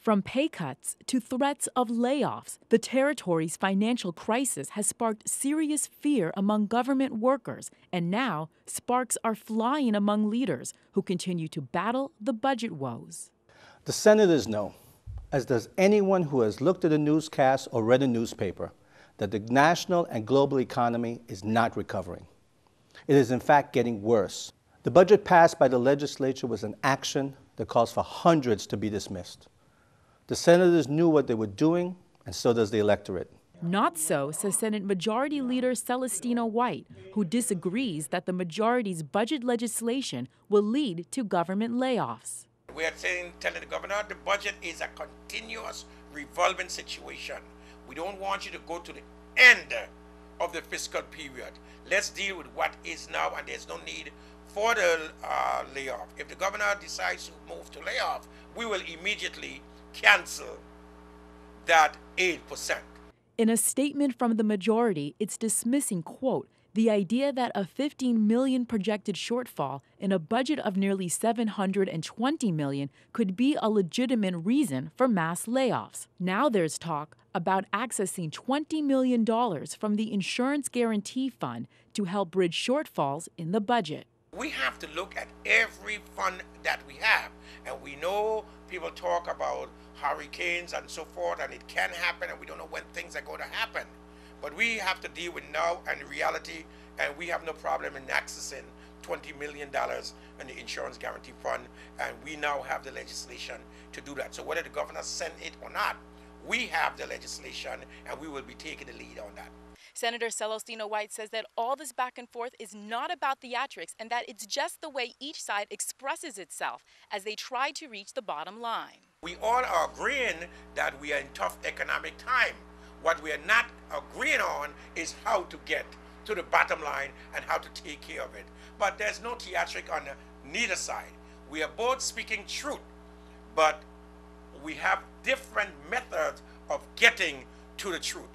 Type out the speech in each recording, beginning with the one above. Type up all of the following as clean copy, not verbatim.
From pay cuts to threats of layoffs, the territory's financial crisis has sparked serious fear among government workers, and now sparks are flying among leaders who continue to battle the budget woes. The senators know, as does anyone who has looked at a newscast or read a newspaper, that the national and global economy is not recovering. It is in fact getting worse. The budget passed by the legislature was an action that calls for hundreds to be dismissed. The senators knew what they were doing, and so does the electorate. Not so, says Senate Majority Leader Celestino White, who disagrees that the majority's budget legislation will lead to government layoffs. We are telling the governor the budget is a continuous revolving situation. We don't want you to go to the end of the fiscal period. Let's deal with what is now, and there's no need for the layoff. If the governor decides to move to layoff, we will immediately cancel that 8%. In a statement from the majority, it's dismissing, quote, the idea that a $15 million projected shortfall in a budget of nearly $720 million could be a legitimate reason for mass layoffs. Now there's talk about accessing $20 million from the Insurance Guarantee Fund to help bridge shortfalls in the budget. We have to look at every fund that we have, and we know people talk about hurricanes and so forth, and it can happen, and we don't know when things are going to happen. But we have to deal with now and reality, and we have no problem in accessing $20 million in the Insurance Guarantee Fund, and we now have the legislation to do that. So whether the governor sent it or not, we have the legislation, and we will be taking the lead on that. Senator Celestino White says that all this back and forth is not about theatrics and that it's just the way each side expresses itself as they try to reach the bottom line. We all are agreeing that we are in tough economic time. What we are not agreeing on is how to get to the bottom line and how to take care of it. But there's no theatric on neither side. We are both speaking truth, but we have different methods of getting to the truth.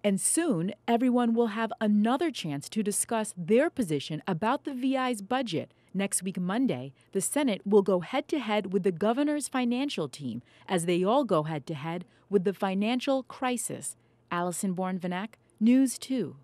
And soon, everyone will have another chance to discuss their position about the VI's budget. Next week, Monday, the Senate will go head-to-head with the governor's financial team as they all go head-to-head with the financial crisis. Allison Bourne-Vanak, News 2.